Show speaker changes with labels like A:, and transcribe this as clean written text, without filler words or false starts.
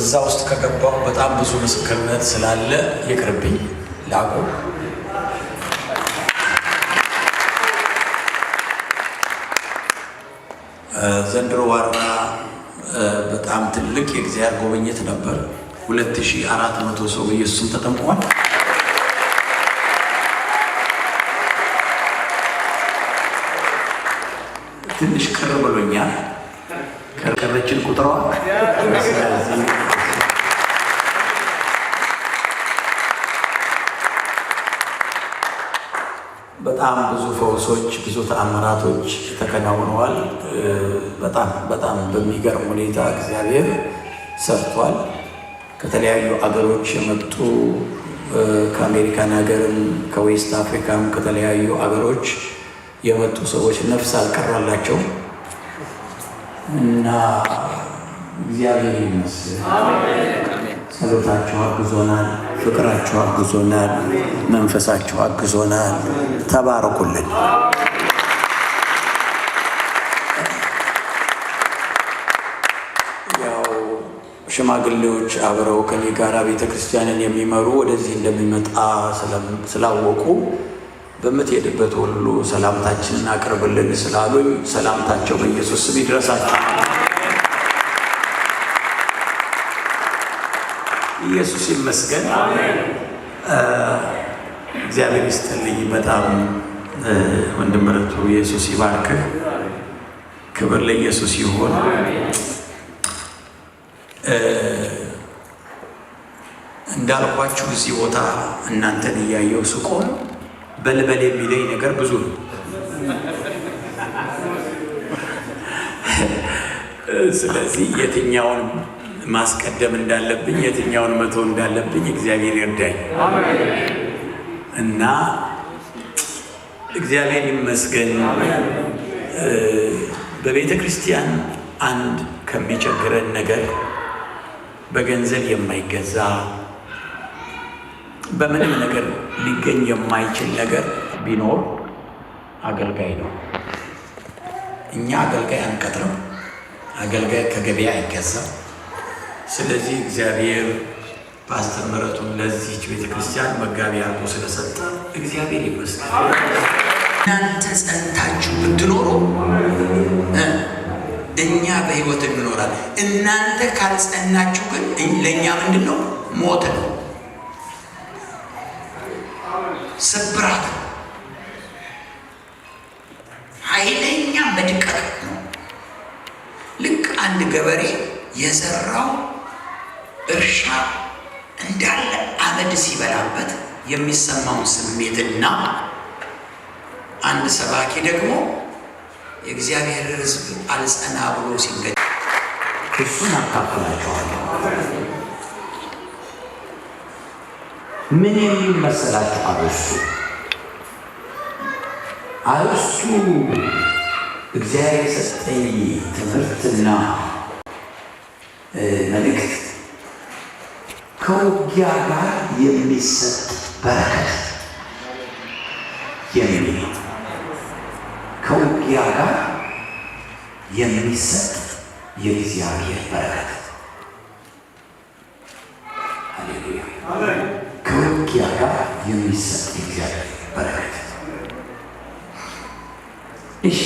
A: እዛ ውስጥ ከገባው በጣም ብዙ ምስክርነት ስላለ ይቅርብኝ ላቁም። ዘንድሮ ዋና በጣም ትልቅ የእግዚአብሔር ጉብኝት ነበር። 2400 ሰው በኢየሱስም ተጠምቋል። ትንሽ ቅር ብሎኛል። ከቀረችን ቁጥሯ በጣም ብዙ ፈውሶች፣ ብዙ ተአምራቶች ተከናውነዋል። በጣም በሚገርም ሁኔታ እግዚአብሔር ሰርቷል። ከተለያዩ አገሮች የመጡ ከአሜሪካን ሀገርም ከዌስት አፍሪካም ከተለያዩ አገሮች የመጡ ሰዎች ነፍስ አልቀራላቸው እና እግዚአብሔር ይመስገን። ጸሎታችሁ አግዞናል፣ ፍቅራችሁ አግዞናል፣ መንፈሳችሁ አግዞናል። ተባረኩልን። ያው ሽማግሌዎች አብረው ከኔ ጋር ቤተክርስቲያንን የሚመሩ ወደዚህ እንደሚመጣ ስላወቁ በምትሄድበት ሁሉ ሰላምታችንን አቅርብልን ስላሉኝ ሰላምታቸው በኢየሱስ ስም ይድረሳቸው። ኢየሱስ ይመስገን። እግዚአብሔር ይስጥልኝ። በጣም ወንድም ረቱ ኢየሱስ ይባርክ። ክብር ለኢየሱስ ይሁን። እንዳልኳችሁ እዚህ ቦታ እናንተን እያየው ስቆም በልበል የሚለኝ ነገር ብዙ ነው። ስለዚህ የትኛውን ማስቀደም እንዳለብኝ የትኛውን መተው እንዳለብኝ እግዚአብሔር ይርዳኝ እና እግዚአብሔር ይመስገን። በቤተ ክርስቲያን አንድ ከሚቸግረን ነገር በገንዘብ የማይገዛ በምንም ነገር ሊገኝ የማይችል ነገር ቢኖር አገልጋይ ነው። እኛ አገልጋይ አንቀጥርም። አገልጋይ ከገበያ አይገዛም። ስለዚህ እግዚአብሔር ፓስተር ምረቱን ለዚህች ቤተክርስቲያን መጋቢ አድርጎ ስለሰጠ እግዚአብሔር ይመስገን። እናንተ ጸንታችሁ ብትኖሩ እኛ በሕይወት እንኖራለን። እናንተ ካልጸናችሁ ግን ለእኛ ምንድን ነው? ሞት ነው፣ ስብራት፣ ኃይለኛ መድቀቅ ነው። ልክ አንድ ገበሬ የዘራው እርሻ እንዳለ አመድ ሲበላበት የሚሰማውን ስሜትና አንድ ሰባኪ ደግሞ የእግዚአብሔር ሕዝብ አልጸና ብሎ ሲንገድ እሱን አካፍላችኋለሁ። ምን የሚል መሰላችሁ? አርሱ እግዚአብሔር የሰጠኝ ትምህርትና መልእክት ከውጊያ ጋር የሚሰጥ በረከት የሚል ከውጊያ ጋር የሚሰጥ የእግዚአብሔር በረከት። ሃሌሉያ! ከውጊያ ጋር የሚሰጥ የእግዚአብሔር በረከት። እሺ